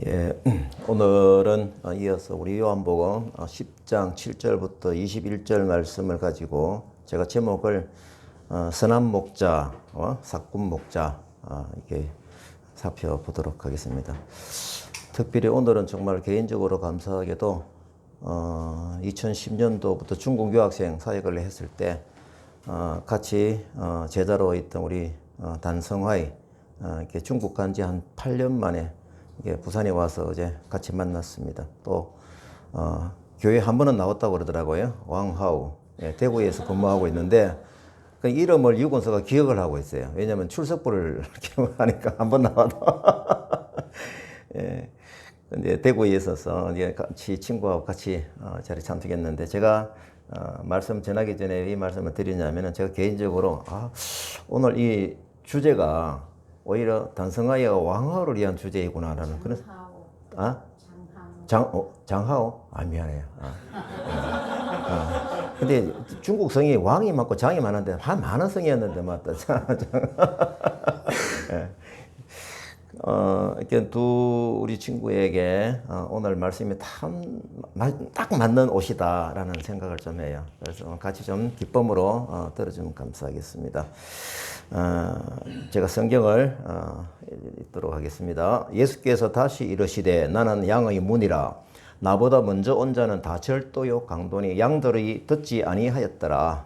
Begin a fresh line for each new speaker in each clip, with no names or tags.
예, 오늘은 이어서 우리 요한복음 10장 7절부터 21절 말씀을 가지고 제가 제목을 선한 목자와 삭군 목자 이렇게 살펴보도록 하겠습니다. 특별히 오늘은 정말 개인적으로 감사하게도 2010년도부터 중국 유학생 사역을 했을 때 같이 제자로 있던 우리 단성화이 이렇게 중국 간 지 한 8년 만에 부산에 와서 이제 같이 만났습니다. 또 교회 한 번은 나왔다고 그러더라고요. 왕하우. 예, 대구에서 근무하고 있는데 그 이름을 유권서가 기억을 하고 있어요. 왜냐하면 출석부를 기억하니까 한 번 나와도. 예, 근데 대구에 있어서 이제 같이 친구하고 같이 자리 참석했는데 제가 말씀 전하기 전에 이 말씀을 드리냐면은 제가 개인적으로 오늘 이 주제가 오히려 단성하이가 왕하오를 위한 주제이구나라는 그런 장하오? 미안해요. 근데 중국 성이 왕이 많고 장이 많은데 많은 성이었는데 맞다. 예. 이렇게 두 우리 친구에게 오늘 말씀이 딱 맞는 옷이다라는 생각을 좀 해요. 그래서 같이 좀 기쁨으로 들어주면 감사하겠습니다. 제가 성경을 읽도록 하겠습니다. 예수께서 다시 이르시되 나는 양의 문이라 나보다 먼저 온 자는 다 절도요 강도니 양들이 듣지 아니하였느니라.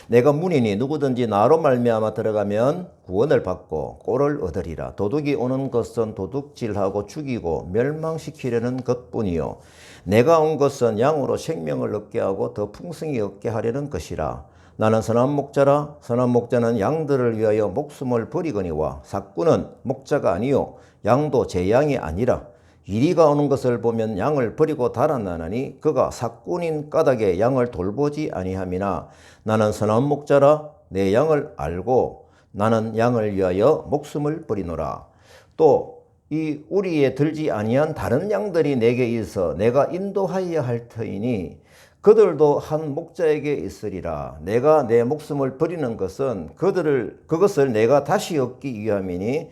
내가 문이니 누구든지 나로 말미암아 들어가면 구원을 받고 꼴을 얻으리라. 도둑이 오는 것은 도둑질하고 죽이고 멸망시키려는 것뿐이요 내가 온 것은 양으로 생명을 얻게 하고 더 풍성히 얻게 하려는 것이라. 나는 선한 목자라. 선한 목자는 양들을 위하여 목숨을 버리거니와 삭군은 목자가 아니요 양도 제 양이 아니라. 이리가 오는 것을 보면 양을 버리고 달아나나니 그가 삭군인 까닭에 양을 돌보지 아니함이나 나는 선한 목자라. 내 양을 알고 나는 양을 위하여 목숨을 버리노라. 또 이 우리에 들지 아니한 다른 양들이 내게 있어 내가 인도하여야 할 터이니 그들도 한 목자에게 있으리라. 내가 내 목숨을 버리는 것은 그것을 내가 다시 얻기 위함이니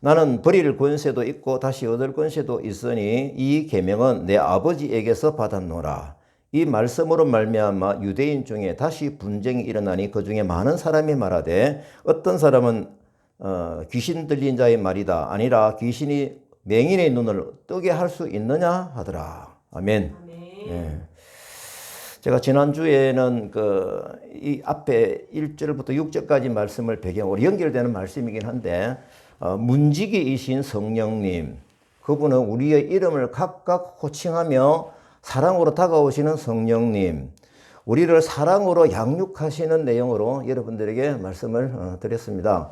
나는 버릴 권세도 있고 다시 얻을 권세도 있으니 이 계명은 내 아버지에게서 받았노라. 이 말씀으로 말미암아 유대인 중에 다시 분쟁이 일어나니 그 중에 많은 사람이 말하되 어떤 사람은 귀신 들린 자의 말이다 아니라 귀신이 맹인의 눈을 뜨게 할 수 있느냐 하더라. 아멘. 예. 제가 지난주에는 이 앞에 1절부터 6절까지 말씀을 배경으로 연결되는 말씀이긴 한데 문지기이신 성령님, 그분은 우리의 이름을 각각 호칭하며 사랑으로 다가오시는 성령님, 우리를 사랑으로 양육하시는 내용으로 여러분들에게 말씀을 드렸습니다.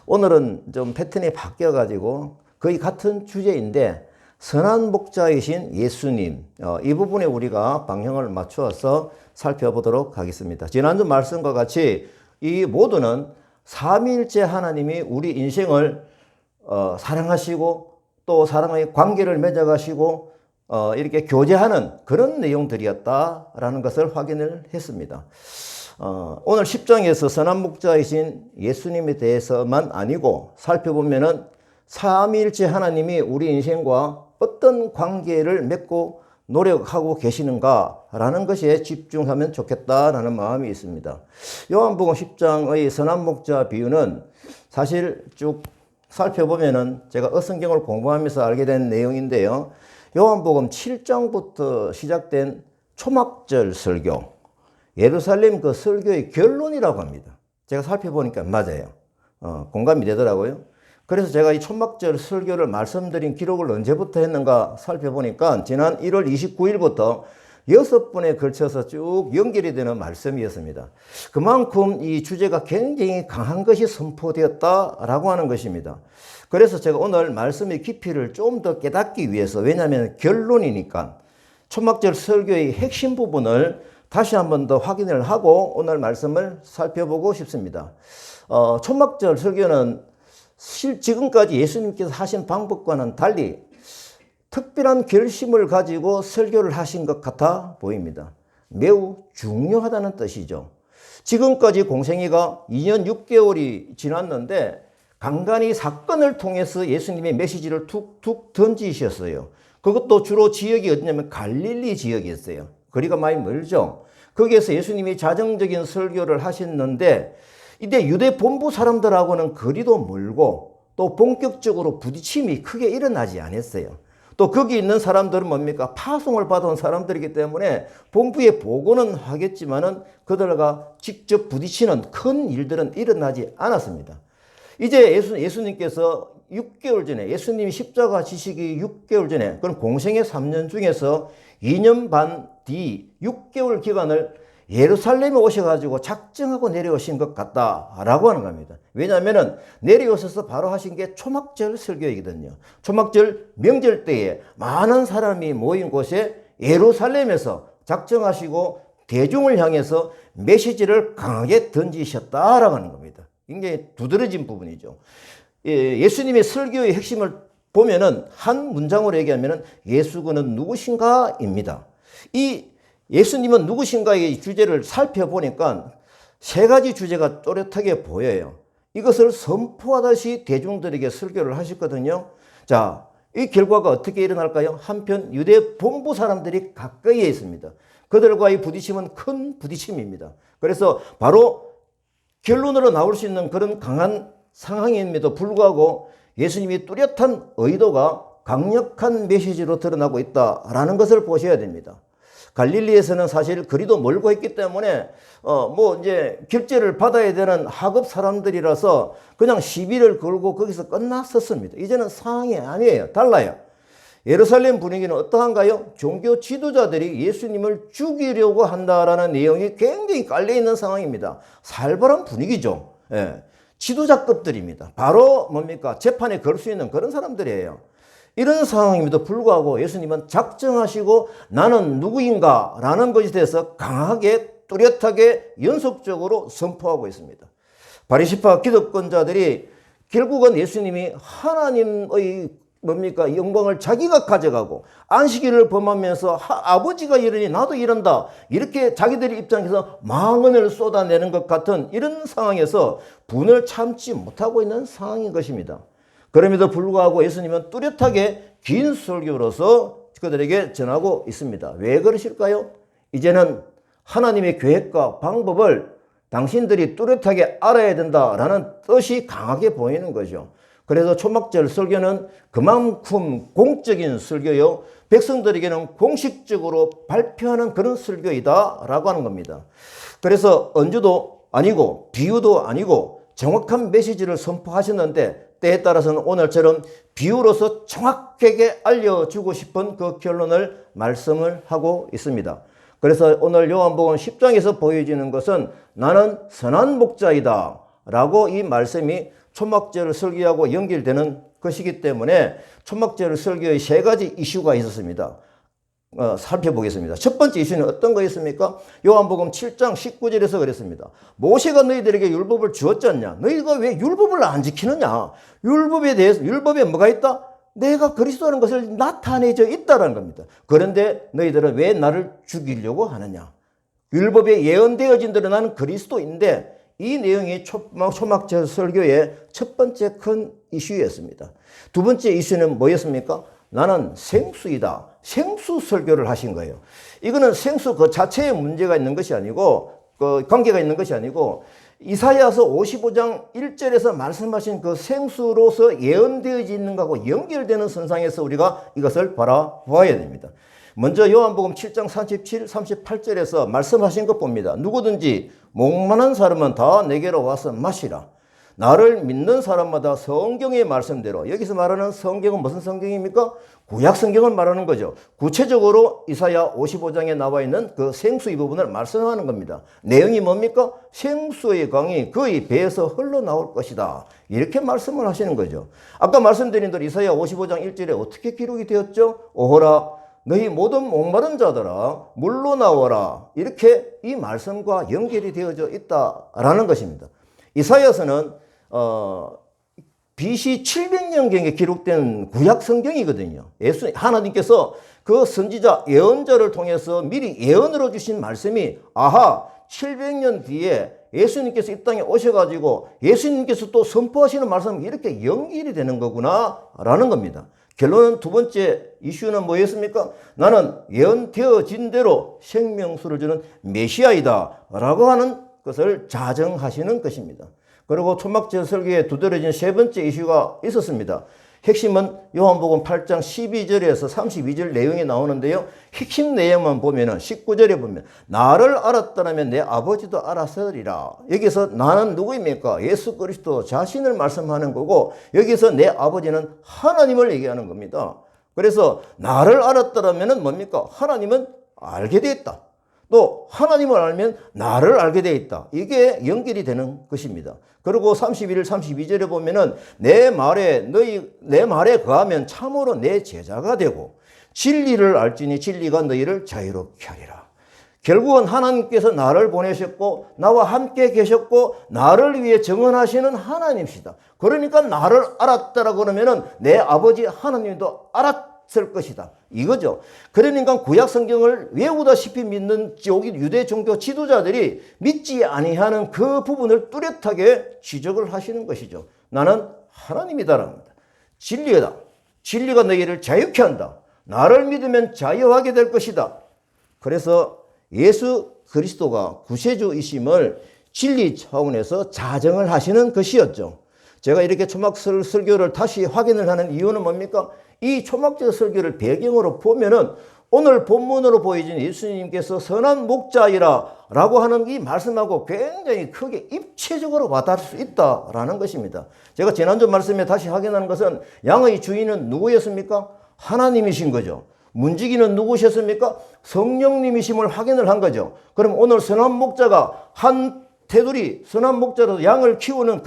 오늘은 좀 패턴이 바뀌어가지고 거의 같은 주제인데 선한 목자이신 예수님, 이 부분에 우리가 방향을 맞추어서 살펴보도록 하겠습니다. 지난주 말씀과 같이 이 모두는 삼위일체 하나님이 우리 인생을 사랑하시고 또 사랑의 관계를 맺어가시고 이렇게 교제하는 그런 내용들이었다라는 것을 확인을 했습니다. 오늘 10장에서 선한 목자이신 예수님에 대해서만 아니고 살펴보면은 삼위일체 하나님이 우리 인생과 어떤 관계를 맺고 노력하고 계시는가라는 것에 집중하면 좋겠다라는 마음이 있습니다. 요한복음 10장의 선한 목자 비유는 사실 쭉 살펴보면은 제가 성경을 공부하면서 알게 된 내용인데요. 요한복음 7장부터 시작된 초막절 설교, 예루살렘 그 설교의 결론이라고 합니다. 제가 살펴보니까 맞아요. 공감이 되더라고요. 그래서 제가 이 초막절 설교를 말씀드린 기록을 언제부터 했는가 살펴보니까 지난 1월 29일부터 6번에 걸쳐서 쭉 연결이 되는 말씀이었습니다. 그만큼 이 주제가 굉장히 강한 것이 선포되었다라고 하는 것입니다. 그래서 제가 오늘 말씀의 깊이를 좀 더 깨닫기 위해서, 왜냐하면 결론이니까 초막절 설교의 핵심 부분을 다시 한 번 더 확인을 하고 오늘 말씀을 살펴보고 싶습니다. 초막절 설교는 지금까지 예수님께서 하신 방법과는 달리 특별한 결심을 가지고 설교를 하신 것 같아 보입니다. 매우 중요하다는 뜻이죠. 지금까지 공생애가 2년 6개월이 지났는데 간간히 사건을 통해서 예수님의 메시지를 툭툭 던지셨어요. 그것도 주로 지역이 어디냐면 갈릴리 지역이었어요. 거리가 많이 멀죠. 거기에서 예수님이 자정적인 설교를 하셨는데 이때 유대 본부 사람들하고는 거리도 멀고 또 본격적으로 부딪힘이 크게 일어나지 않았어요. 또 거기 있는 사람들은 뭡니까? 파송을 받아온 사람들이기 때문에 본부에 보고는 하겠지만은 그들과 직접 부딪히는 큰 일들은 일어나지 않았습니다. 이제 예수님께서 6개월 전에, 예수님이 십자가 지시기 6개월 전에, 그럼 공생의 3년 중에서 2년 반 뒤 6개월 기간을 예루살렘에 오셔가지고 작정하고 내려오신 것 같다라고 하는 겁니다. 왜냐하면 내려오셔서 바로 하신 게 초막절 설교이거든요. 초막절 명절 때에 많은 사람이 모인 곳에 예루살렘에서 작정하시고 대중을 향해서 메시지를 강하게 던지셨다라고 하는 겁니다. 굉장히 두드러진 부분이죠. 예수님의 설교의 핵심을 보면은 한 문장으로 얘기하면은 예수는 누구신가입니다. 이 예수님은 누구신가의 주제를 살펴보니까 세 가지 주제가 또렷하게 보여요. 이것을 선포하듯이 대중들에게 설교를 하셨거든요. 자, 이 결과가 어떻게 일어날까요? 한편 유대 본부 사람들이 가까이에 있습니다. 그들과의 부딪힘은 큰 부딪힘입니다. 그래서 바로 결론으로 나올 수 있는 그런 강한 상황임에도 불구하고 예수님이 뚜렷한 의도가 강력한 메시지로 드러나고 있다라는 것을 보셔야 됩니다. 갈릴리에서는 사실 거리도 멀고 했기 때문에 이제 결제를 받아야 되는 하급 사람들이라서 그냥 시비를 걸고 거기서 끝났었습니다. 이제는 상황이 아니에요. 달라요. 예루살렘 분위기는 어떠한가요? 종교 지도자들이 예수님을 죽이려고 한다라는 내용이 굉장히 깔려있는 상황입니다. 살벌한 분위기죠. 예. 지도자급들입니다. 바로 뭡니까? 재판에 걸 수 있는 그런 사람들이에요. 이런 상황임에도 불구하고 예수님은 작정하시고 나는 누구인가 라는 것에 대해서 강하게 뚜렷하게 연속적으로 선포하고 있습니다. 바리새파 기득권자들이 결국은 예수님이 하나님의 영광을 자기가 가져가고 안식일을 범하면서 아버지가 이러니 나도 이런다 이렇게 자기들의 입장에서 망언을 쏟아내는 것 같은 이런 상황에서 분을 참지 못하고 있는 상황인 것입니다. 그럼에도 불구하고 예수님은 뚜렷하게 긴 설교로서 그들에게 전하고 있습니다. 왜 그러실까요? 이제는 하나님의 계획과 방법을 당신들이 뚜렷하게 알아야 된다라는 뜻이 강하게 보이는 거죠. 그래서 초막절 설교는 그만큼 공적인 설교요, 백성들에게는 공식적으로 발표하는 그런 설교이다라고 하는 겁니다. 그래서 언주도 아니고 비유도 아니고 정확한 메시지를 선포하셨는데 때에 따라서는 오늘처럼 비유로서 정확하게 알려주고 싶은 그 결론을 말씀을 하고 있습니다. 그래서 오늘 요한복음 10장에서 보여지는 것은 나는 선한 목자이다 라고 이 말씀이 초막절 설교하고 연결되는 것이기 때문에 초막절 설교의 세 가지 이슈가 있었습니다. 살펴보겠습니다. 첫 번째 이슈는 어떤 거였습니까? 요한복음 7장 19절에서 그랬습니다. 모세가 너희들에게 율법을 주었지 않냐? 너희가 왜 율법을 안 지키느냐? 율법에 대해서, 율법에 뭐가 있다? 내가 그리스도라는 것을 나타내져 있다는 겁니다. 그런데 너희들은 왜 나를 죽이려고 하느냐? 율법에 예언되어진 대로 나는 그리스도인데 이 내용이 초막절 설교의 첫 번째 큰 이슈였습니다. 두 번째 이슈는 뭐였습니까? 나는 생수이다. 생수 설교를 하신 거예요. 이거는 생수 그 자체에 문제가 있는 것이 아니고 관계가 있는 것이 아니고 이사야서 55장 1절에서 말씀하신 그 생수로서 예언되어져 있는 것하고 연결되는 선상에서 우리가 이것을 바라보아야 됩니다. 먼저 요한복음 7장 37, 38절에서 말씀하신 것 봅니다. 누구든지 목마른 사람은 다 내게로 와서 마시라. 나를 믿는 사람마다 성경의 말씀대로, 여기서 말하는 성경은 무슨 성경입니까? 구약 성경을 말하는 거죠. 구체적으로 이사야 55장에 나와 있는 그 생수의 부분을 말씀하는 겁니다. 내용이 뭡니까? 생수의 강이 그의 배에서 흘러나올 것이다. 이렇게 말씀을 하시는 거죠. 아까 말씀드린 대로 이사야 55장 1절에 어떻게 기록이 되었죠? 오호라 너희 모든 목마른 자들아 물로 나오라. 이렇게 이 말씀과 연결이 되어져 있다라는 것입니다. 이사야서는 BC 700년경에 기록된 구약 성경이거든요. 하나님께서 그 선지자 예언자를 통해서 미리 예언으로 주신 말씀이 700년 뒤에 예수님께서 이 땅에 오셔가지고 예수님께서 또 선포하시는 말씀이 이렇게 연결이 되는 거구나 라는 겁니다. 결론은 두 번째 이슈는 뭐였습니까? 나는 예언되어진 대로 생명수를 주는 메시아이다 라고 하는 것을 자정하시는 것입니다. 그리고 초막절 설교에 두드러진 세 번째 이슈가 있었습니다. 핵심은 요한복음 8장 12절에서 32절 내용이 나오는데요. 핵심 내용만 보면은 19절에 보면 나를 알았더라면 내 아버지도 알았으리라. 여기서 나는 누구입니까? 예수 그리스도 자신을 말씀하는 거고 여기서 내 아버지는 하나님을 얘기하는 겁니다. 그래서 나를 알았더라면 뭡니까? 하나님은 알게 되었다. 또 하나님을 알면 나를 알게 되어 있다. 이게 연결이 되는 것입니다. 그리고 31일 32절에 보면은 내 말에 거하면 참으로 내 제자가 되고 진리를 알지니 진리가 너희를 자유롭게 하리라. 결국은 하나님께서 나를 보내셨고 나와 함께 계셨고 나를 위해 정언하시는 하나님이시다. 그러니까 나를 알았다라 그러면은 내 아버지 하나님도 알았을 것이다. 이거죠. 그러니까 구약 성경을 외우다시피 믿는 유대 종교 지도자들이 믿지 아니하는 그 부분을 뚜렷하게 지적을 하시는 것이죠. 나는 하나님이다라는 겁니다. 진리다. 진리가 너희를 자유케 한다. 나를 믿으면 자유하게 될 것이다. 그래서 예수 그리스도가 구세주이심을 진리 차원에서 자정을 하시는 것이었죠. 제가 이렇게 초막절 설교를 다시 확인을 하는 이유는 뭡니까? 이 초막절 설교를 배경으로 보면은 오늘 본문으로 보여진 예수님께서 선한 목자이라 라고 하는 이 말씀하고 굉장히 크게 입체적으로 와닿을 수 있다라는 것입니다. 제가 지난주 말씀에 다시 확인하는 것은 양의 주인은 누구였습니까? 하나님이신 거죠. 문지기는 누구셨습니까? 성령님이심을 확인을 한 거죠. 그럼 오늘 선한 목자가 한 테두리 선한 목자로 양을 키우는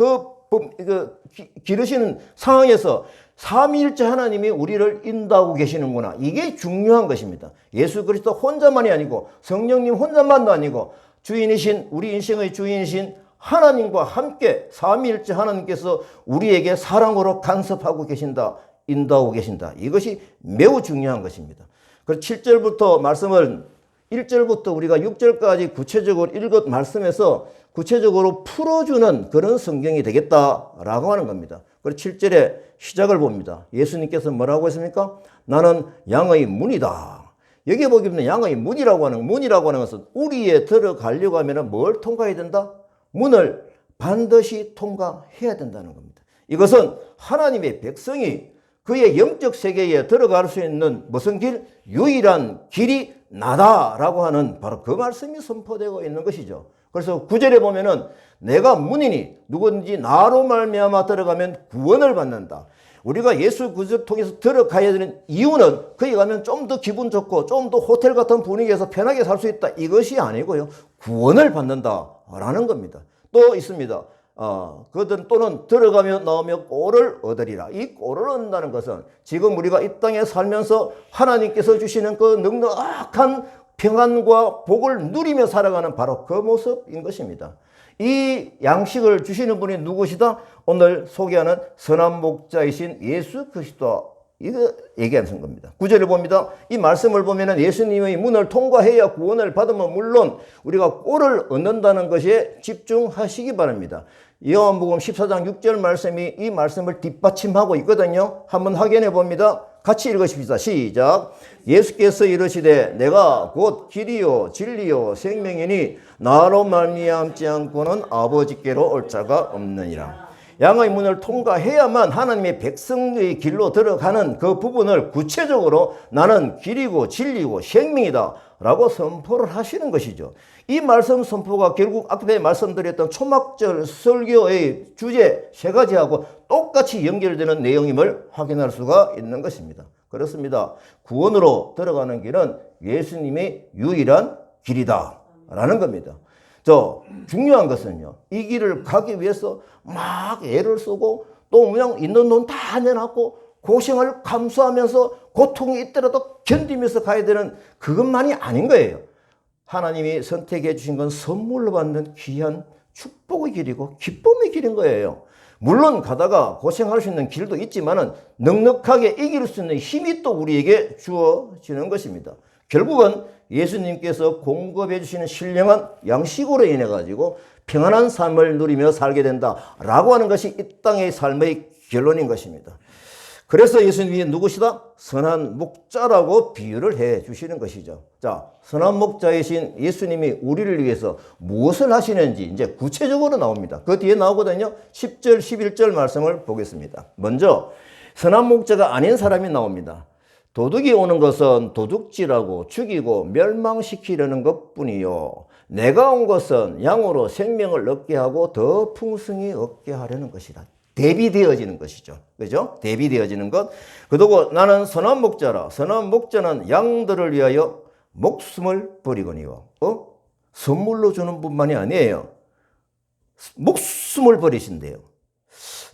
기르시는 상황에서 삼위일체 하나님이 우리를 인도하고 계시는구나. 이게 중요한 것입니다. 예수 그리스도 혼자만이 아니고 성령님 혼자만도 아니고 주인이신 우리 인생의 주인이신 하나님과 함께 삼위일체 하나님께서 우리에게 사랑으로 간섭하고 계신다. 인도하고 계신다. 이것이 매우 중요한 것입니다. 그래서 7절부터 말씀을 1절부터 우리가 6절까지 구체적으로 읽은 말씀에서 구체적으로 풀어주는 그런 성경이 되겠다라고 하는 겁니다. 그리고 7절에 시작을 봅니다. 예수님께서 뭐라고 했습니까? 나는 양의 문이다. 여기 보기 보면 양의 문이라고 하는 것은 우리에 들어가려고 하면 뭘 통과해야 된다? 문을 반드시 통과해야 된다는 겁니다. 이것은 하나님의 백성이 그의 영적 세계에 들어갈 수 있는 무슨 길? 유일한 길이 나다라고 하는 바로 그 말씀이 선포되고 있는 것이죠. 그래서 9절에 보면은 내가 문이니 누구든지 나로 말미암아 들어가면 구원을 받는다. 우리가 예수 그리스도를 통해서 들어가야 되는 이유는 거기 가면 좀 더 기분 좋고 좀 더 호텔 같은 분위기에서 편하게 살 수 있다. 이것이 아니고요. 구원을 받는다라는 겁니다. 또 있습니다. 그들은 또는 들어가며 나오며 꼴을 얻으리라. 이 꼴을 얻는다는 것은 지금 우리가 이 땅에 살면서 하나님께서 주시는 그 넉넉한 평안과 복을 누리며 살아가는 바로 그 모습인 것입니다. 이 양식을 주시는 분이 누구시다? 오늘 소개하는 선한 목자이신 예수 그리스도, 이거 얘기하는 겁니다. 9절을 봅니다. 이 말씀을 보면 예수님의 문을 통과해야 구원을 받으면 물론 우리가 꼴을 얻는다는 것에 집중하시기 바랍니다. 요한복음 14장 6절 말씀이 이 말씀을 뒷받침하고 있거든요. 한번 확인해 봅니다. 같이 읽으십시다. 시작. 예수께서 이르시되 내가 곧 길이요 진리요 생명이니 나로 말미암지 않고는 아버지께로 올 자가 없느니라. 양의 문을 통과해야만 하나님의 백성의 길로 들어가는 그 부분을 구체적으로 나는 길이고 진리고 생명이다 라고 선포를 하시는 것이죠. 이 말씀 선포가 결국 앞에 말씀드렸던 초막절 설교의 주제 세 가지하고 똑같이 연결되는 내용임을 확인할 수가 있는 것입니다. 그렇습니다. 구원으로 들어가는 길은 예수님의 유일한 길이다 라는 겁니다. 중요한 것은요, 이 길을 가기 위해서 막 애를 쓰고 또 그냥 있는 돈 다 내놨고 고생을 감수하면서 고통이 있더라도 견디면서 가야 되는 그것만이 아닌 거예요. 하나님이 선택해 주신 건 선물로 받는 귀한 축복의 길이고 기쁨의 길인 거예요. 물론 가다가 고생할 수 있는 길도 있지만은 넉넉하게 이길 수 있는 힘이 또 우리에게 주어지는 것입니다. 결국은 예수님께서 공급해 주시는 신령한 양식으로 인해 가지고 평안한 삶을 누리며 살게 된다라고 하는 것이 이 땅의 삶의 결론인 것입니다. 그래서 예수님이 누구시다? 선한 목자라고 비유를 해 주시는 것이죠. 자, 선한 목자이신 예수님이 우리를 위해서 무엇을 하시는지 이제 구체적으로 나옵니다. 그 뒤에 나오거든요. 10절, 11절 말씀을 보겠습니다. 먼저 선한 목자가 아닌 사람이 나옵니다. 도둑이 오는 것은 도둑질하고 죽이고 멸망시키려는 것뿐이요. 내가 온 것은 양으로 생명을 얻게 하고 더 풍성히 얻게 하려는 것이다. 대비되어지는 것이죠. 그죠? 대비되어지는 것. 그리고 나는 선한 목자라. 선한 목자는 양들을 위하여 목숨을 버리거니와. 선물로 주는 분만이 아니에요. 목숨을 버리신대요.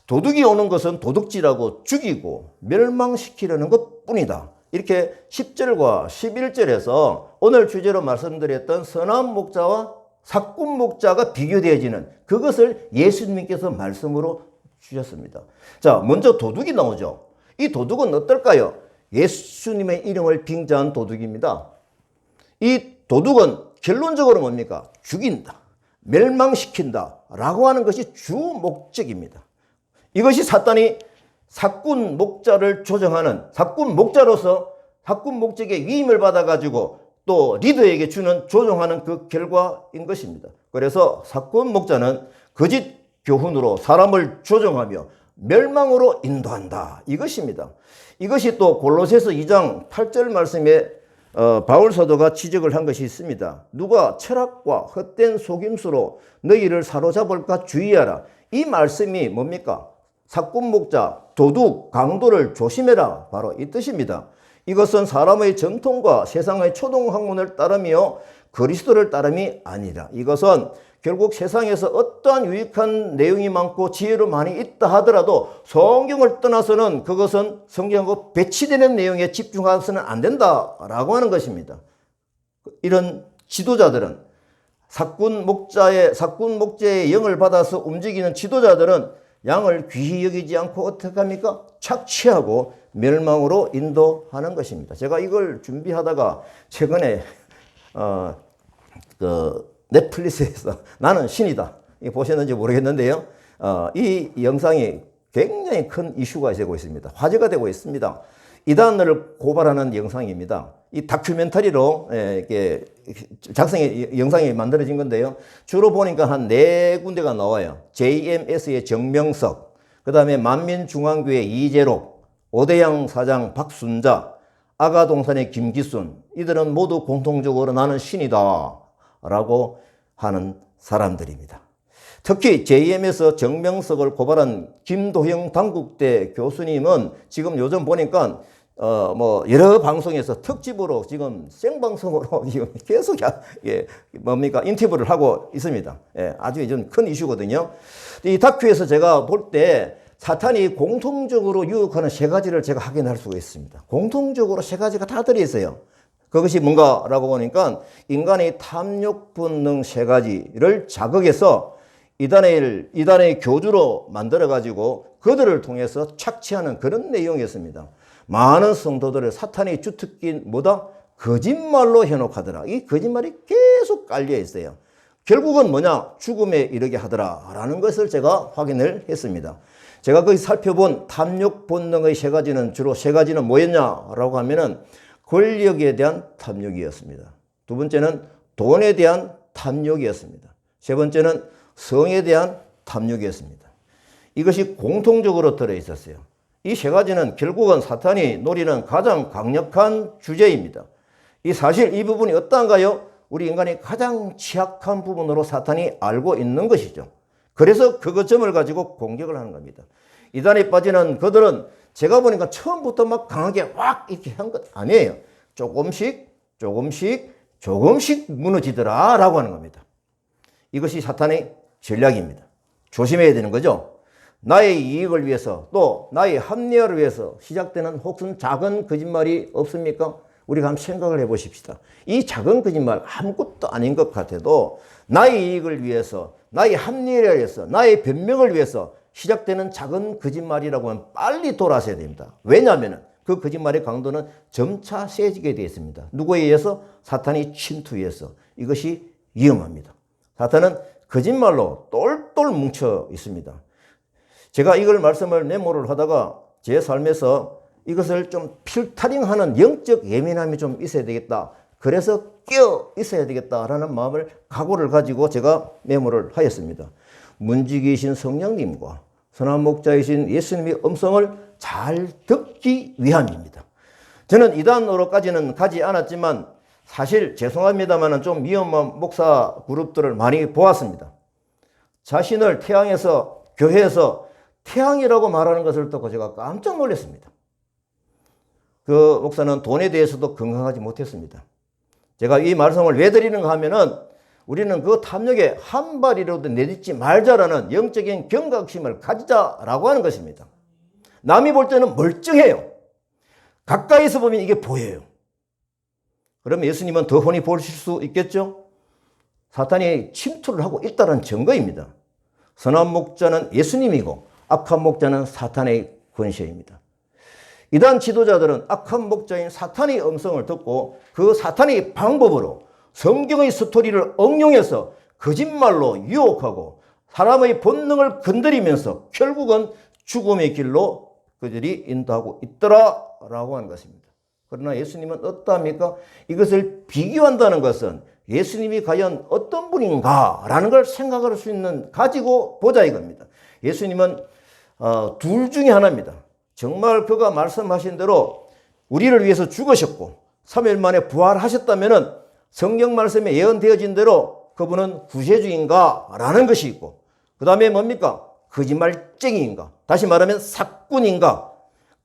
도둑이 오는 것은 도둑질하고 죽이고 멸망시키려는 것뿐이다. 이렇게 10절과 11절에서 오늘 주제로 말씀드렸던 선한 목자와 사꾼 목자가 비교되어지는 그것을 예수님께서 말씀으로 주셨습니다. 자, 먼저 도둑이 나오죠. 이 도둑은 어떨까요? 예수님의 이름을 빙자한 도둑입니다. 이 도둑은 결론적으로 뭡니까? 죽인다, 멸망시킨다 라고 하는 것이 주 목적입니다. 이것이 사탄이 사꾼 목자를 조정하는 사꾼 목자로서 사꾼 목적의 위임을 받아가지고 또 리더에게 주는 조종하는 그 결과인 것입니다. 그래서 사꾼 목자는 거짓 교훈으로 사람을 조종하며 멸망으로 인도한다. 이것입니다. 이것이 또 골로새서 2장 8절 말씀에 바울 사도가 지적을 한 것이 있습니다. 누가 철학과 헛된 속임수로 너희를 사로잡을까 주의하라. 이 말씀이 뭡니까? 사꾼 목자, 도둑, 강도를 조심해라. 바로 이 뜻입니다. 이것은 사람의 전통과 세상의 초등학문을 따르며 그리스도를 따름이 아니라 이것은 결국 세상에서 어떠한 유익한 내용이 많고 지혜로 많이 있다 하더라도 성경을 떠나서는 그것은 성경하고 배치되는 내용에 집중해서는 안 된다라고 하는 것입니다. 이런 지도자들은 사꾼 목자의 영을 받아서 움직이는 지도자들은 양을 귀히 여기지 않고 어떻게 합니까? 착취하고 멸망으로 인도하는 것입니다. 제가 이걸 준비하다가 최근에 넷플릭스에서 나는 신이다. 보셨는지 모르겠는데요. 이 영상이 굉장히 큰 이슈가 되고 있습니다. 화제가 되고 있습니다. 이단을 고발하는 영상입니다. 이 다큐멘터리로 영상이 만들어진 건데요. 주로 보니까 한 4군데가 나와요. JMS의 정명석, 그 다음에 만민중앙교회 이재록, 오대양 사장 박순자, 아가동산의 김기순, 이들은 모두 공통적으로 나는 신이다 라고 하는 사람들입니다. 특히 JM에서 정명석을 고발한 김도형 단국대 교수님은 지금 요즘 보니까 여러 방송에서 특집으로 지금 생방송으로 지금 계속 인터뷰를 하고 있습니다. 아주 좀 큰 이슈거든요. 이 다큐에서 제가 볼 때 사탄이 공통적으로 유혹하는 3가지를 제가 확인할 수가 있습니다. 공통적으로 3가지가 다 들어있어요. 그것이 뭔가라고 보니까 인간의 탐욕 본능 3가지를 자극해서 이단의 교주로 만들어가지고 그들을 통해서 착취하는 그런 내용이었습니다. 많은 성도들을 사탄의 주특기인 뭐다? 거짓말로 현혹하더라. 이 거짓말이 계속 깔려 있어요. 결국은 뭐냐? 죽음에 이르게 하더라라는 것을 제가 확인을 했습니다. 제가 거기 살펴본 탐욕 본능의 3가지는 주로 3가지는 뭐였냐라고 하면은 권력에 대한 탐욕이었습니다. 2번째는 돈에 대한 탐욕이었습니다. 3번째는 성에 대한 탐욕이었습니다. 이것이 공통적으로 들어있었어요. 이 3가지는 결국은 사탄이 노리는 가장 강력한 주제입니다. 사실 이 부분이 어떠한가요? 우리 인간의 가장 취약한 부분으로 사탄이 알고 있는 것이죠. 그래서 그 점을 가지고 공격을 하는 겁니다. 이단에 빠지는 그들은 제가 보니까 처음부터 막 강하게 확 이렇게 한 것 아니에요. 조금씩 무너지더라 라고 하는 겁니다. 이것이 사탄의 전략입니다. 조심해야 되는 거죠. 나의 이익을 위해서 또 나의 합리화를 위해서 시작되는 혹은 작은 거짓말이 없습니까? 우리가 한번 생각을 해보십시다. 이 작은 거짓말 아무것도 아닌 것 같아도 나의 이익을 위해서, 나의 합리화를 위해서, 나의 변명을 위해서 시작되는 작은 거짓말이라고 하면 빨리 돌아서야 됩니다. 왜냐하면 그 거짓말의 강도는 점차 세지게 되어 있습니다. 누구에 의해서? 사탄이 침투해서. 이것이 위험합니다. 사탄은 거짓말로 똘똘 뭉쳐 있습니다. 제가 이걸 말씀을 메모를 하다가 제 삶에서 이것을 좀 필터링하는 영적 예민함이 좀 있어야 되겠다. 그래서 끼어 있어야 되겠다라는 마음을 각오를 가지고 제가 메모를 하였습니다. 문지기이신 성령님과 선한 목자이신 예수님의 음성을 잘 듣기 위함입니다. 저는 이단으로까지는 가지 않았지만 사실 죄송합니다만 좀 위험한 목사 그룹들을 많이 보았습니다. 자신을 태양에서 교회에서 태양이라고 말하는 것을 듣고 제가 깜짝 놀랐습니다. 그 목사는 돈에 대해서도 건강하지 못했습니다. 제가 이 말씀을 왜 드리는가 하면은 우리는 그 탐욕에 한 발이라도 내딛지 말자라는 영적인 경각심을 가지자라고 하는 것입니다. 남이 볼 때는 멀쩡해요. 가까이서 보면 이게 보여요. 그럼 예수님은 더 훤히 보실 수 있겠죠? 사탄이 침투를 하고 있다는 증거입니다. 선한 목자는 예수님이고 악한 목자는 사탄의 권세입니다. 이단 지도자들은 악한 목자인 사탄의 음성을 듣고 그 사탄의 방법으로 성경의 스토리를 응용해서 거짓말로 유혹하고 사람의 본능을 건드리면서 결국은 죽음의 길로 그들이 인도하고 있더라라고 하는 것입니다. 그러나 예수님은 어떠합니까? 이것을 비교한다는 것은 예수님이 과연 어떤 분인가라는 걸 생각할 수 있는 가지고 보자 이겁니다. 예수님은 둘 중에 하나입니다. 정말 그가 말씀하신 대로 우리를 위해서 죽으셨고 3일 만에 부활하셨다면 성경 말씀에 예언되어진 대로 그분은 구세주인가라는 것이 있고 그 다음에 뭡니까? 거짓말쟁이인가? 다시 말하면 사꾼인가?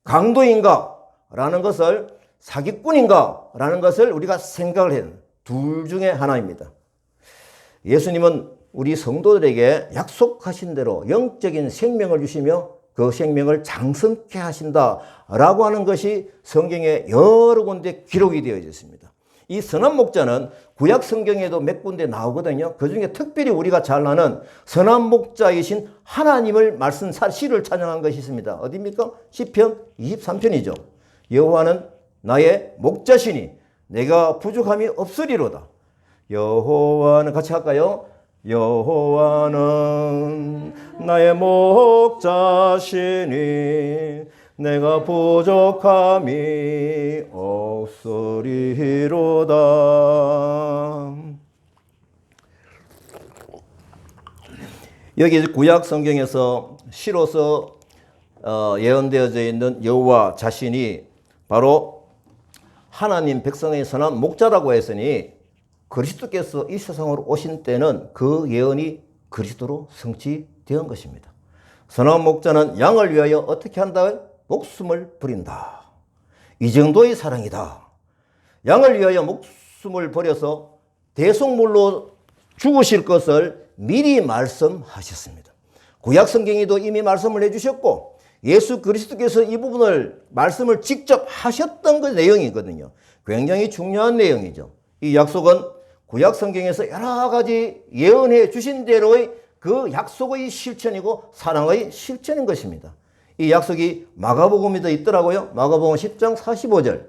강도인가? 라는 것을 사기꾼인가? 라는 것을 우리가 생각을 해야 합니다. 둘 중에 하나입니다. 예수님은 우리 성도들에게 약속하신 대로 영적인 생명을 주시며 그 생명을 장성케 하신다라고 하는 것이 성경에 여러 군데 기록이 되어 있습니다. 이 선한 목자는 구약 성경에도 몇 군데 나오거든요. 그중에 특별히 우리가 잘 아는 선한 목자이신 하나님을 말씀 시를 찬양한 것이 있습니다. 어디입니까? 시편 23편이죠. 여호와는 나의 목자시니 내가 부족함이 없으리로다. 여호와는 같이 할까요? 여호와는 나의 목자시니 내가 부족함이 없으리로다. 여기 구약 성경에서 시로서 예언되어져 있는 여호와 자신이 바로 하나님 백성의 선한 목자라고 했으니 그리스도께서 이 세상으로 오신 때는 그 예언이 그리스도로 성취된 것입니다. 선한 목자는 양을 위하여 어떻게 한다? 목숨을 버린다. 이 정도의 사랑이다. 양을 위하여 목숨을 버려서 대속물로 죽으실 것을 미리 말씀하셨습니다. 구약 성경에도 이미 말씀을 해주셨고 예수 그리스도께서 이 부분을 말씀을 직접 하셨던 그 내용이거든요. 굉장히 중요한 내용이죠. 이 약속은 구약 성경에서 여러 가지 예언해 주신 대로의 그 약속의 실천이고 사랑의 실천인 것입니다. 이 약속이 마가복음에도 있더라고요. 마가복음 10장 45절.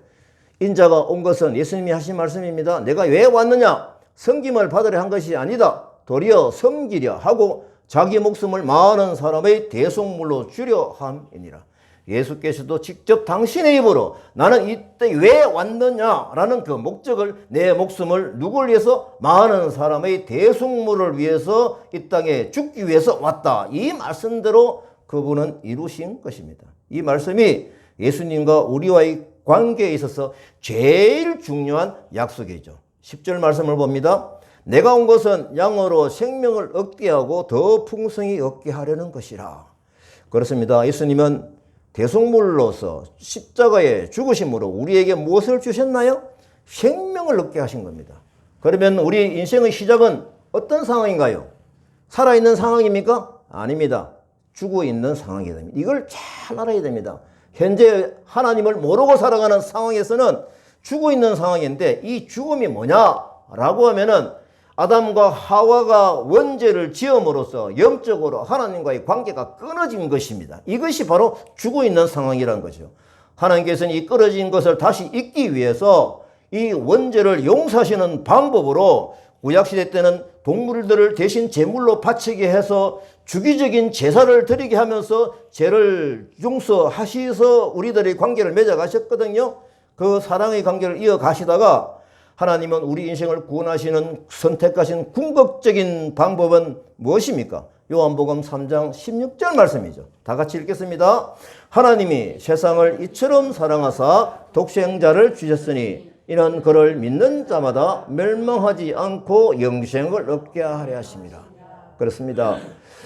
인자가 온 것은 예수님이 하신 말씀입니다. 내가 왜 왔느냐? 섬김을 받으려 한 것이 아니다. 도리어 섬기려 하고 자기 목숨을 많은 사람의 대속물로 주려 함이니라. 예수께서도 직접 당신의 입으로 나는 이때 왜 왔느냐라는 그 목적을 내 목숨을 누굴 위해서? 많은 사람의 대속물을 위해서 이 땅에 죽기 위해서 왔다. 이 말씀대로 그분은 이루신 것입니다. 이 말씀이 예수님과 우리와의 관계에 있어서 제일 중요한 약속이죠. 10절 말씀을 봅니다. 내가 온 것은 양으로 생명을 얻게 하고 더 풍성히 얻게 하려는 것이라. 그렇습니다. 예수님은 대속물로서 십자가에 죽으심으로 우리에게 무엇을 주셨나요? 생명을 얻게 하신 겁니다. 그러면 우리 인생의 시작은 어떤 상황인가요? 살아있는 상황입니까? 아닙니다. 죽어 있는 상황이 됩니다. 이걸 잘 알아야 됩니다. 현재 하나님을 모르고 살아가는 상황에서는 죽어 있는 상황인데 이 죽음이 뭐냐라고 하면은 아담과 하와가 원죄를 지음으로써 영적으로 하나님과의 관계가 끊어진 것입니다. 이것이 바로 죽어 있는 상황이라는 거죠. 하나님께서는 이 끊어진 것을 다시 잇기 위해서 이 원죄를 용서하시는 방법으로 구약시대 때는 동물들을 대신 제물로 바치게 해서 주기적인 제사를 드리게 하면서 죄를 용서하셔서 우리들의 관계를 맺어가셨거든요. 그 사랑의 관계를 이어가시다가 하나님은 우리 인생을 구원하시는 선택하신 궁극적인 방법은 무엇입니까? 요한복음 3장 16절 말씀이죠. 다 같이 읽겠습니다. 하나님이 세상을 이처럼 사랑하사 독생자를 주셨으니 이는 그를 믿는 자마다 멸망하지 않고 영생을 얻게 하려 하심이라. 그렇습니다.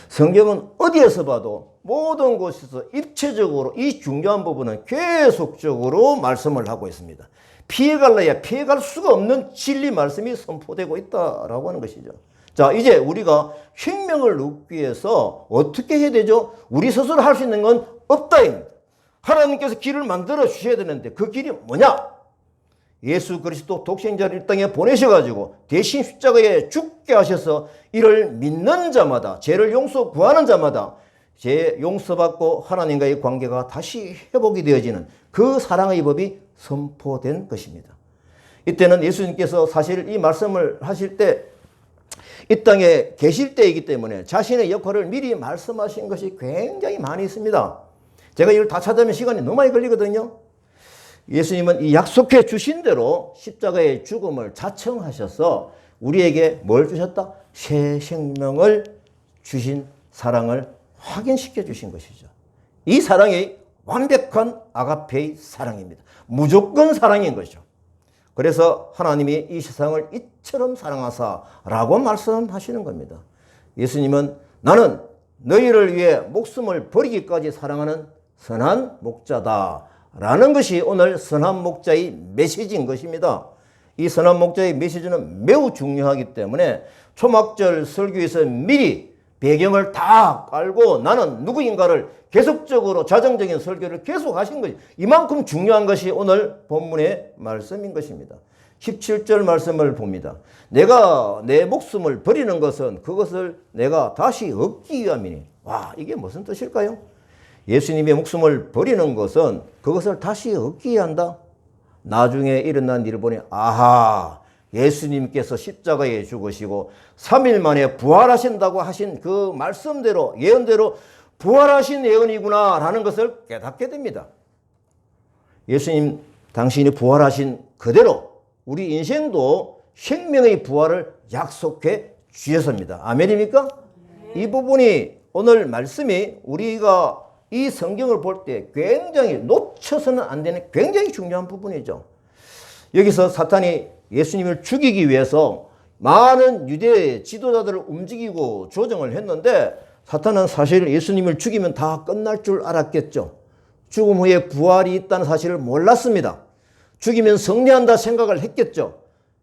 성경은 어디에서 봐도 모든 곳에서 입체적으로 이 중요한 부분은 계속적으로 말씀을 하고 있습니다. 피해갈래야 피해갈 수가 없는 진리 말씀이 선포되고 있다라고 하는 것이죠. 자, 이제 우리가 생명을 얻기 위해서 어떻게 해야 되죠? 우리 스스로 할 수 있는 건 없다입니다. 하나님께서 길을 만들어 주셔야 되는데 그 길이 뭐냐? 예수 그리스도 독생자를 이 땅에 보내셔가지고 대신 십자가에 죽게 하셔서 이를 믿는 자마다, 죄를 용서 구하는 자마다 죄 용서받고 하나님과의 관계가 다시 회복이 되어지는 그 사랑의 법이 선포된 것입니다. 이때는 예수님께서 사실 이 말씀을 하실 때 이 땅에 계실 때이기 때문에 자신의 역할을 미리 말씀하신 것이 굉장히 많이 있습니다. 제가 이걸 다 찾아내면 시간이 너무 많이 걸리거든요. 예수님은 이 약속해 주신 대로 십자가의 죽음을 자청하셔서 우리에게 뭘 주셨다? 새 생명을 주신 사랑을 확인시켜 주신 것이죠. 이 사랑이 완벽한 아가페의 사랑입니다. 무조건 사랑인 것이죠. 그래서 하나님이 이 세상을 이처럼 사랑하사라고 말씀하시는 겁니다. 예수님은 나는 너희를 위해 목숨을 버리기까지 사랑하는 선한 목자다라는 것이 오늘 선한 목자의 메시지인 것입니다. 이 선한 목자의 메시지는 매우 중요하기 때문에 초막절 설교에서 미리 배경을 다 깔고 나는 누구인가를 계속적으로 자정적인 설교를 계속 하신 것이 이만큼 중요한 것이 오늘 본문의 말씀인 것입니다. 17절 말씀을 봅니다. 내가 내 목숨을 버리는 것은 그것을 내가 다시 얻기 위함이니. 와, 이게 무슨 뜻일까요? 예수님의 목숨을 버리는 것은 그것을 다시 얻기 위한다. 나중에 일어난 일을 보니 아하, 예수님께서 십자가에 죽으시고 3일 만에 부활하신다고 하신 그 말씀대로 예언대로 부활하신 예언이구나 라는 것을 깨닫게 됩니다. 예수님 당신이 부활하신 그대로 우리 인생도 생명의 부활을 약속해 주셨습니다. 아멘입니까? 이 부분이 오늘 말씀이 우리가 이 성경을 볼 때 굉장히 놓쳐서는 안 되는 굉장히 중요한 부분이죠. 여기서 사탄이 예수님을 죽이기 위해서 많은 유대 지도자들을 움직이고 조정을 했는데 사탄은 사실 예수님을 죽이면 다 끝날 줄 알았겠죠. 죽음 후에 부활이 있다는 사실을 몰랐습니다. 죽이면 승리한다 생각을 했겠죠.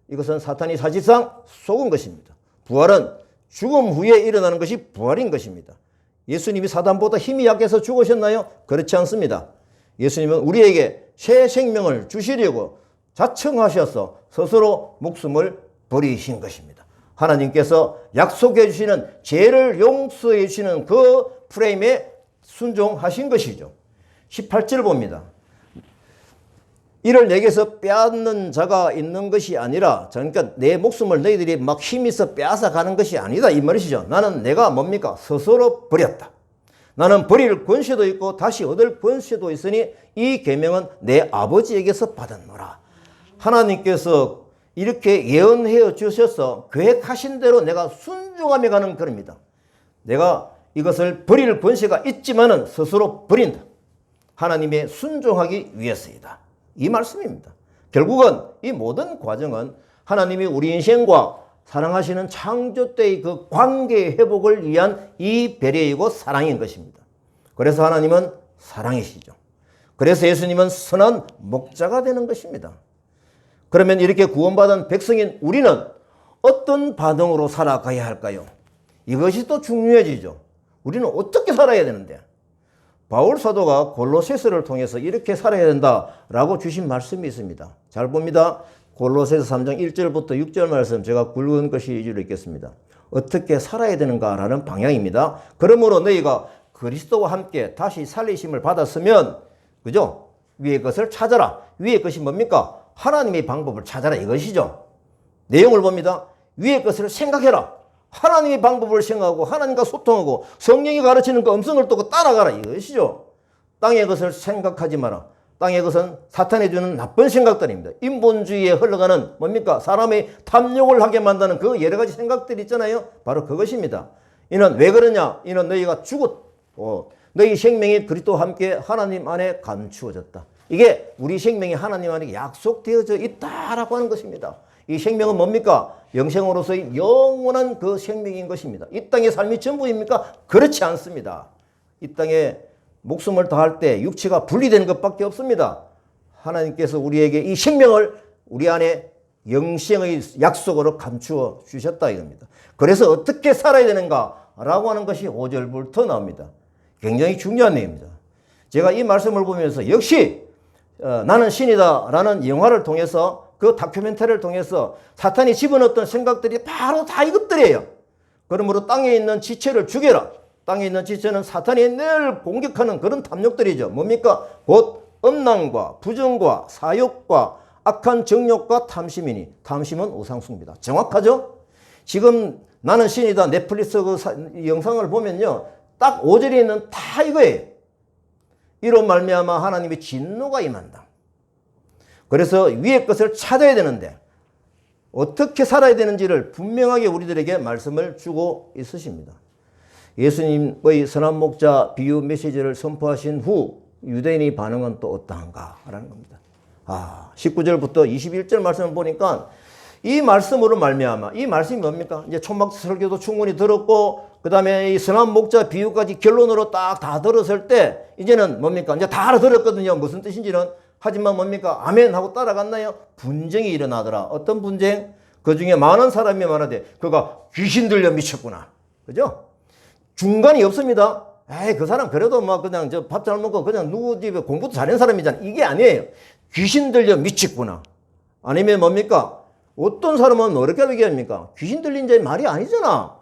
이것은 사탄이 사실상 속은 것입니다. 부활은 죽음 후에 일어나는 것이 부활인 것입니다. 예수님이 사단보다 힘이 약해서 죽으셨나요? 그렇지 않습니다. 예수님은 우리에게 새 생명을 주시려고 자청하셔서 스스로 목숨을 버리신 것입니다. 하나님께서 약속해 주시는 죄를 용서해 주시는 그 프레임에 순종하신 것이죠. 18절 봅니다. 이를 내게서 빼앗는 자가 있는 것이 아니라, 그러니까 내 목숨을 너희들이 막 힘있어 빼앗아 가는 것이 아니다 이 말이시죠. 나는 내가 뭡니까? 스스로 버렸다. 나는 버릴 권세도 있고 다시 얻을 권세도 있으니 이 계명은 내 아버지에게서 받았노라. 하나님께서 이렇게 예언해 주셔서 계획하신 대로 내가 순종하며 가는 것입니다. 내가 이것을 버릴 권세가 있지만은 스스로 버린다. 하나님의 순종하기 위해서이다. 이 말씀입니다. 결국은 이 모든 과정은 하나님이 우리 인생과 사랑하시는 창조 때의 그 관계 회복을 위한 이 배려이고 사랑인 것입니다. 그래서 하나님은 사랑이시죠. 그래서 예수님은 선한 목자가 되는 것입니다. 그러면 이렇게 구원받은 백성인 우리는 어떤 반응으로 살아가야 할까요? 이것이 또 중요해지죠. 우리는 어떻게 살아야 되는데? 바울 사도가 골로새서를 통해서 이렇게 살아야 된다라고 주신 말씀이 있습니다. 잘 봅니다. 골로새서 3장 1절부터 6절 말씀 제가 굵은 것이 위주로 읽겠습니다. 어떻게 살아야 되는가라는 방향입니다. 그러므로 너희가 그리스도와 함께 다시 살리심을 받았으면, 그죠? 위의 것을 찾아라. 위의 것이 뭡니까? 하나님의 방법을 찾아라 이것이죠. 내용을 봅니다. 위의 것을 생각해라. 하나님의 방법을 생각하고 하나님과 소통하고 성령이 가르치는 그 음성을 듣고 따라가라 이것이죠. 땅의 것을 생각하지 마라. 땅의 것은 사탄이 주는 나쁜 생각들입니다. 인본주의에 흘러가는 뭡니까? 사람의 탐욕을 하게 만드는 그 여러 가지 생각들이 있잖아요. 바로 그것입니다. 이는 왜 그러냐? 이는 너희가 죽었고 너희 생명이 그리스도와 함께 하나님 안에 감추어졌다. 이게 우리 생명이 하나님 안에 약속되어져 있다라고 하는 것입니다. 이 생명은 뭡니까? 영생으로서의 영원한 그 생명인 것입니다. 이 땅의 삶이 전부입니까? 그렇지 않습니다. 이 땅에 목숨을 다할 때 육체가 분리되는 것밖에 없습니다. 하나님께서 우리에게 이 생명을 우리 안에 영생의 약속으로 감추어 주셨다 이겁니다. 그래서 어떻게 살아야 되는가라고 하는 것이 5절부터 나옵니다. 굉장히 중요한 내용입니다. 제가 이 말씀을 보면서 역시 나는 신이다 라는 영화를 통해서 그 다큐멘터리를 통해서 사탄이 집어넣었던 생각들이 바로 다 이것들이에요. 그러므로 땅에 있는 지체를 죽여라. 땅에 있는 지체는 사탄이 늘 공격하는 그런 탐욕들이죠. 뭡니까? 곧 음란과 부정과 사욕과 악한 정욕과 탐심이니 탐심은 우상숭배다. 정확하죠? 지금 나는 신이다 넷플릭스 그 영상을 보면요. 딱 5절에 있는 다 이거예요. 이로 말미암아 하나님의 진노가 임한다. 그래서 위의 것을 찾아야 되는데 어떻게 살아야 되는지를 분명하게 우리들에게 말씀을 주고 있으십니다. 예수님의 선한 목자 비유 메시지를 선포하신 후 유대인의 반응은 또 어떠한가라는 겁니다. 19절부터 21절 말씀을 보니까 이 말씀으로 말미암아 이 말씀이 뭡니까? 이제 초막 설교도 충분히 들었고 그 다음에 이 선한 목자 비유까지 결론으로 딱 다 들었을 때 이제는 뭡니까? 이제 다 알아들었거든요. 무슨 뜻인지는. 하지만 뭡니까? 아멘 하고 따라갔나요? 분쟁이 일어나더라. 어떤 분쟁? 그 중에 많은 사람이 말하되 그가 귀신 들려 미쳤구나. 그죠? 중간이 없습니다. 에이, 그 사람 그래도 막 그냥 저 밥 잘 먹고 그냥 누구 집에 공부도 잘하는 사람이잖아. 이게 아니에요. 귀신 들려 미쳤구나. 아니면 뭡니까? 어떤 사람은 어떻게 얘기합니까? 귀신 들린 자의 말이 아니잖아.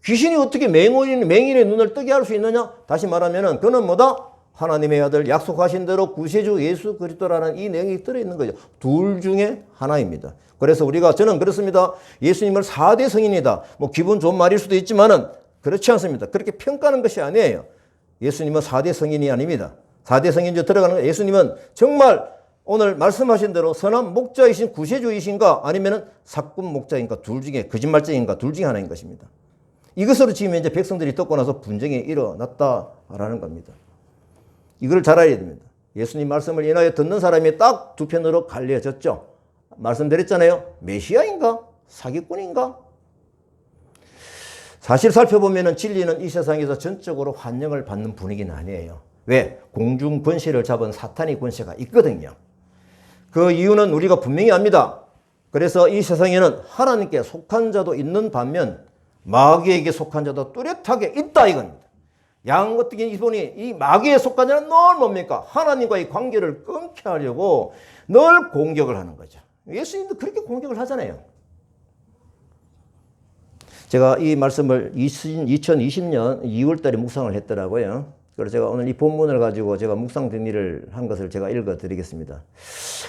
귀신이 어떻게 맹인의 눈을 뜨게 할 수 있느냐? 다시 말하면은 그는 뭐다? 하나님의 아들 약속하신 대로 구세주 예수 그리스도라는 이 내용이 들어있는 거죠. 둘 중에 하나입니다. 그래서 저는 그렇습니다. 예수님을 4대 성인이다. 뭐 기분 좋은 말일 수도 있지만은 그렇지 않습니다. 그렇게 평가하는 것이 아니에요. 예수님은 4대 성인이 아닙니다. 4대 성인조 들어가는 거예요. 예수님은 정말 오늘 말씀하신 대로 선한 목자이신 구세주이신가 아니면은 사꾼 목자인가 둘 중에 거짓말쟁인가 둘 중에 하나인 것입니다. 이것으로 지금 이제 백성들이 듣고 나서 분쟁이 일어났다라는 겁니다. 이걸 잘 알아야 됩니다. 예수님 말씀을 인하여 듣는 사람이 딱 두 편으로 갈려졌죠. 말씀드렸잖아요. 메시아인가? 사기꾼인가? 사실 살펴보면 진리는 이 세상에서 전적으로 환영을 받는 분위기는 아니에요. 왜? 공중 권세를 잡은 사탄의 권세가 있거든요. 그 이유는 우리가 분명히 압니다. 그래서 이 세상에는 하나님께 속한 자도 있는 반면 마귀에게 속한 자도 뚜렷하게 있다 이겁니다. 어떻게 이분이 이 마귀에 속한 자는 늘 뭡니까? 하나님과의 관계를 끊게 하려고 늘 공격을 하는 거죠. 예수님도 그렇게 공격을 하잖아요. 제가 이 말씀을 2020년 2월 달에 묵상을 했더라고요. 그래서 제가 오늘 이 본문을 가지고 제가 묵상 정리를 한 것을 제가 읽어 드리겠습니다.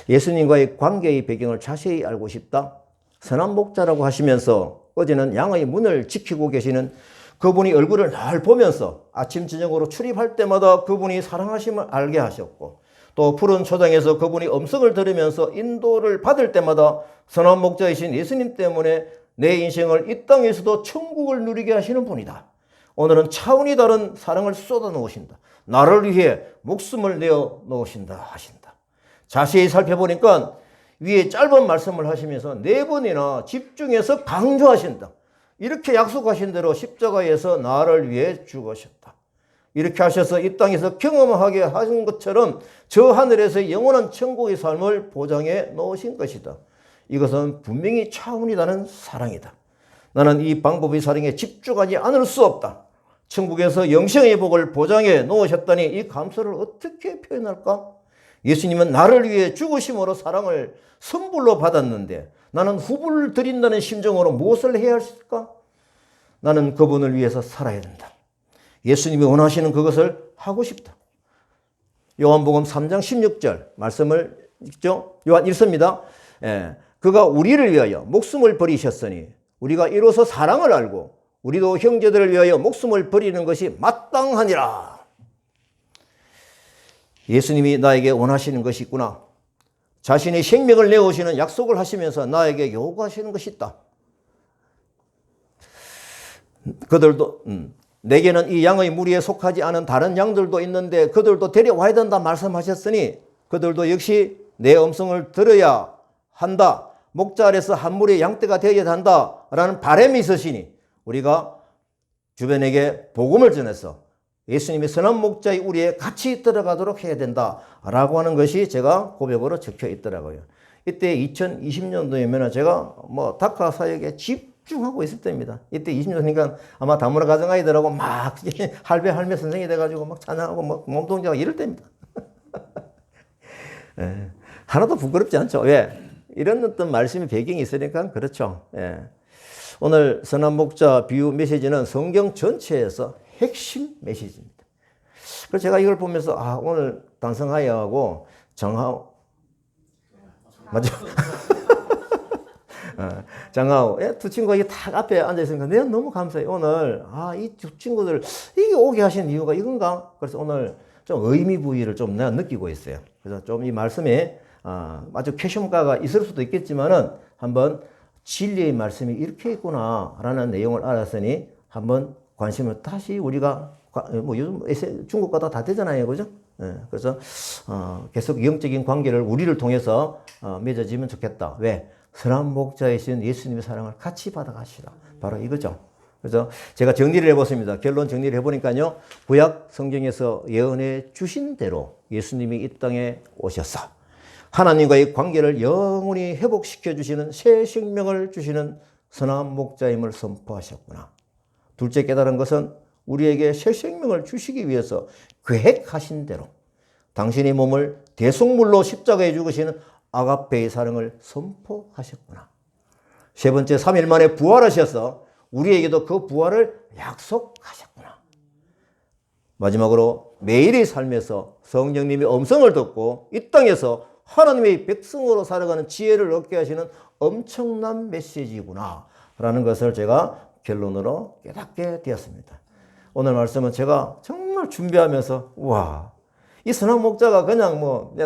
예수님과의 관계의 배경을 자세히 알고 싶다. 선한 목자라고 하시면서 어제는 양의 문을 지키고 계시는 그분이 얼굴을 날 보면서 아침 저녁으로 출입할 때마다 그분이 사랑하심을 알게 하셨고 또 푸른 초장에서 그분이 음성을 들으면서 인도를 받을 때마다 선한 목자이신 예수님 때문에 내 인생을 이 땅에서도 천국을 누리게 하시는 분이다. 오늘은 차원이 다른 사랑을 쏟아 놓으신다. 나를 위해 목숨을 내어 놓으신다 하신다. 자세히 살펴보니까 위에 짧은 말씀을 하시면서 4번이나 집중해서 강조하신다. 이렇게 약속하신 대로 십자가에서 나를 위해 죽으셨다. 이렇게 하셔서 이 땅에서 경험하게 하신 것처럼 저 하늘에서 영원한 천국의 삶을 보장해 놓으신 것이다. 이것은 분명히 차원이 다른 사랑이다. 나는 이 방법의 사랑에 집중하지 않을 수 없다. 천국에서 영생의 복을 보장해 놓으셨다니 이 감사를 어떻게 표현할까? 예수님은 나를 위해 죽으심으로 사랑을 선불로 받았는데 나는 후불을 드린다는 심정으로 무엇을 해야 할까? 나는 그분을 위해서 살아야 된다. 예수님이 원하시는 그것을 하고 싶다. 요한복음 3장 16절 말씀을 읽죠. 요한 1서입니다. 예, 그가 우리를 위하여 목숨을 버리셨으니 우리가 이로써 사랑을 알고 우리도 형제들을 위하여 목숨을 버리는 것이 마땅하니라. 예수님이 나에게 원하시는 것이 있구나. 자신이 생명을 내오시는 약속을 하시면서 나에게 요구하시는 것이 있다. 그들도 내게는 이 양의 무리에 속하지 않은 다른 양들도 있는데 그들도 데려와야 된다 말씀하셨으니 그들도 역시 내 음성을 들어야 한다. 목자 아래서 한 무리의 양떼가 되어야 한다라는 바람이 있으시니 우리가 주변에게 복음을 전해서 예수님이 선한 목자의 우리에 같이 들어가도록 해야 된다라고 하는 것이 제가 고백으로 적혀 있더라고요. 이때 2020년도이면 제가 다카 사역에 집중하고 있을 때입니다. 이때 20년이니까 아마 다문화 가정 아이들하고 막 할배 선생이 돼가지고 막 찬양하고 막 몸동작하고 이럴 때입니다. 예, 하나도 부끄럽지 않죠. 왜? 이런 어떤 말씀의 배경이 있으니까 그렇죠. 예. 오늘 선한 목자 비유 메시지는 성경 전체에서 핵심 메시지입니다. 그래서 제가 이걸 보면서 오늘 단성하여하고 정하오 맞죠? 장하오 두 친구가 딱 앞에 앉아 있으니까 내가 너무 감사해요. 오늘 이 두 친구들 이게 오게 하신 이유가 이건가? 그래서 오늘 좀 의미 부여를 좀 내가 느끼고 있어요. 그래서 좀 이 말씀에 아주 캐션가가 있을 수도 있겠지만은 한번 진리의 말씀이 이렇게 있구나라는 내용을 알았으니 한번 관심을 다시 우리가 요즘 중국과 다 되잖아요, 그죠? 예, 그래서 계속 영적인 관계를 우리를 통해서 맺어지면 좋겠다. 왜? 선한 목자이신 예수님의 사랑을 같이 받아가시라. 바로 이거죠. 그래서 제가 정리를 해봤습니다. 결론 정리를 해보니까요, 구약 성경에서 예언해 주신 대로 예수님이 이 땅에 오셔서 하나님과의 관계를 영원히 회복시켜 주시는 새 생명을 주시는 선한 목자임을 선포하셨구나. 둘째 깨달은 것은 우리에게 새 생명을 주시기 위해서 계획하신 대로 당신의 몸을 대속물로 십자가에 죽으시는 아가페의 사랑을 선포하셨구나. 세 번째, 3일 만에 부활하셔서 우리에게도 그 부활을 약속하셨구나. 마지막으로 매일의 삶에서 성령님의 음성을 듣고 이 땅에서 하나님의 백성으로 살아가는 지혜를 얻게 하시는 엄청난 메시지구나 라는 것을 제가 결론으로 깨닫게 되었습니다. 오늘 말씀은 제가 정말 준비하면서 이 선한 목자가 그냥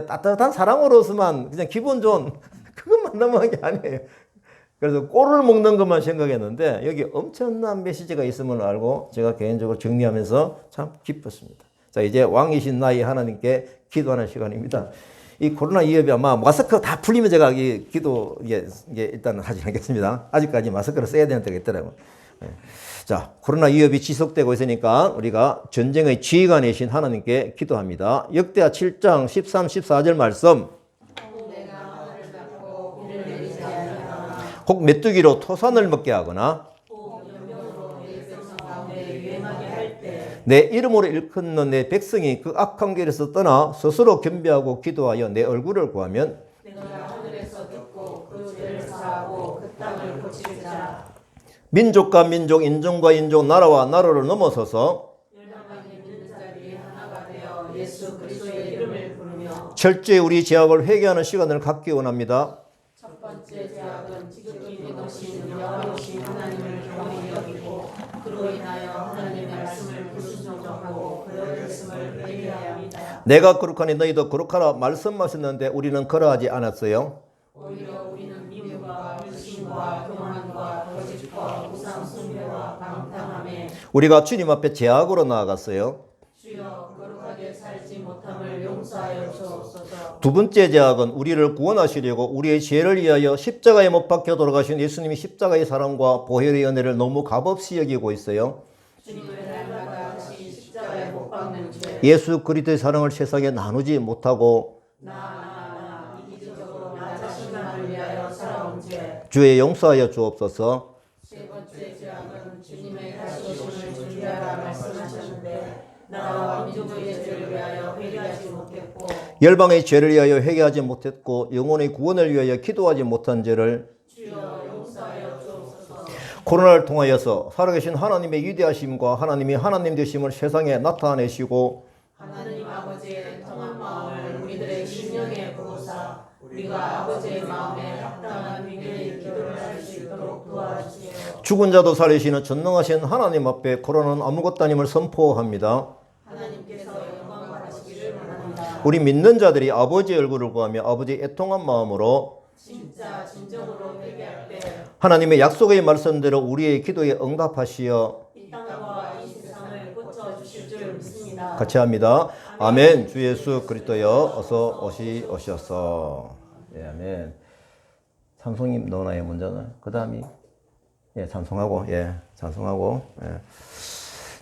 따뜻한 사랑으로서만 그냥 기분 좋은 그것만 넘어간 게 아니에요. 그래서 꼴을 먹는 것만 생각했는데 여기 엄청난 메시지가 있음을 알고 제가 개인적으로 정리하면서 참 기뻤습니다. 자, 이제 왕이신 나의 하나님께 기도하는 시간입니다. 이 코로나 위협이 아마 마스크 다 풀리면 제가 이 기도 이게 일단은 하지 않겠습니다. 아직까지 마스크를 써야 되는 때가 있더라고요. 자, 코로나 위협이 지속되고 있으니까 우리가 전쟁의 지휘관이신 하나님께 기도합니다. 역대하 7장 13, 14절 말씀. 혹 메뚜기로 토산을 먹게 하거나 내 이름으로 일컫는 내 백성이 그 악한 길에서 떠나 스스로 겸비하고 기도하여 내 얼굴을 구하면 내가 하늘에서 듣고 그 죄를 사하고 그 땅을 고치리라. 민족과 민족, 인종과 인종, 나라와 나라를 넘어서서 열방에 있는 자들이 하나가 되어 예수 그리스도의 이름을 부르며 철저히 우리 죄악을 회개하는 시간을 갖기 원합니다. 첫 번째 죄악은 지극히 높으신 여호와이신 하나님을 경히 여기고 그로 인하여 하나님의 말씀을 불순종하고 그의 말씀을 회개해야 합니다. 내가 거룩하니 너희도 거룩하라 말씀하셨는데 우리는 그러하지 않았어요. 오히려 우리는 미움과 불신과 교만과 거짓과 우상 숭배와 방탕함에 우리가 주님 앞에 죄악으로 나아갔어요. 주여 거룩하게 살지 못함을 용서하여 주옵소서. 두 번째 죄악은 우리를 구원하시려고 우리의 죄를 위하여 십자가에 못 박혀 돌아가신 예수님이 십자가의 사랑과 보혈의 은혜를 너무 값없이 여기고 있어요. 주님을 닮아가 하신 십자가에 못 박는 죄. 예수 그리스도의 사랑을 세상에 나누지 못하고 이기적으로 나 자신만을 위하여 살아온 죄. 주의 용서하여 주옵소서. 세 번째 죄악은 주님의 다시 오심을 준비하라 말씀하셨는데 나라와 민족의 죄를 위하여 회개하지 못했고 열방의 죄를 위하여 회개하지 못했고 영혼의 구원을 위하여 기도하지 못한 죄를 주여 용서하여 주옵소서. 코로나를 통하여서 살아계신 하나님의 위대하심과 하나님이 하나님 되심을 세상에 나타내시고 하나님 아버지의 통한
우리가 아버지의 마음에 합당한 위대의 기도를 할 수 있도록 도와주세요.
죽은 자도 살리시는 전능하신 하나님 앞에 코로나는 아무것도 아님을 선포합니다.
하나님께서 영광 받으시기를 원합니다.
우리 믿는 자들이 아버지의 얼굴을 구하며 아버지의 애통한 마음으로
진짜 진정으로 회개할 때
하나님의 약속의 말씀대로 우리의 기도에 응답하시어
이 땅과 이 세상을 고쳐주실 줄 믿습니다.
같이 합니다. 아멘. 주 예수 그리스도여 어서 오시옵소서. 예, 아멘. 찬송님 너나의 먼저는 그 다음이 예, 찬송하고 예, 찬송하고 예.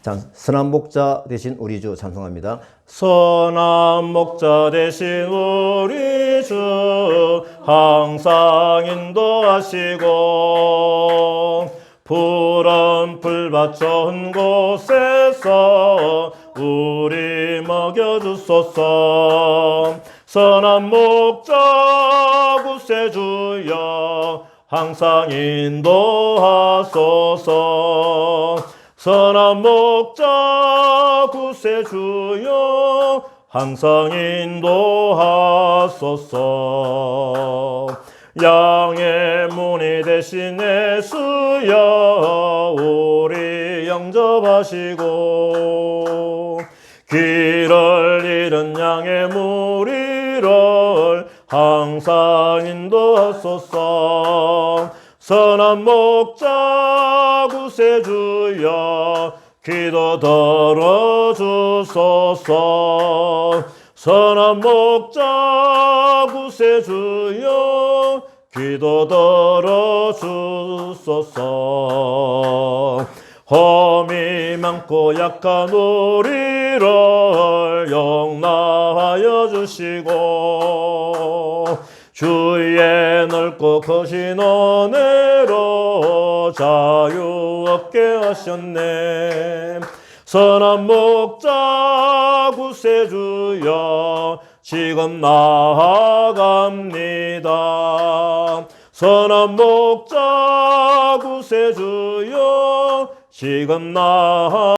선한 목자 대신 우리 주 찬송합니다. 선한 목자 대신 우리 주 항상 인도하시고 푸른 풀밭 좋은 곳에서 우리 먹여주소서. 선한 목자 구세주여 항상 인도하소서. 선한 목자 구세주여 항상 인도하소서. 양의 문이 대신 예수여 우리 영접하시고 길을 잃은 양의 무리를 항상 인도하소서. 선한 목자 구세주여 기도 들어주소서. 선한 목자 구세주여 기도 들어주소서. 험이 많고 약한 우리를 용납하여 주시고 주의 넓고 크신 은혜로 자유 얻게 하셨네. 선한 목자 구세주여 지금 나아갑니다. 선한 목자 구세주여 지금 나아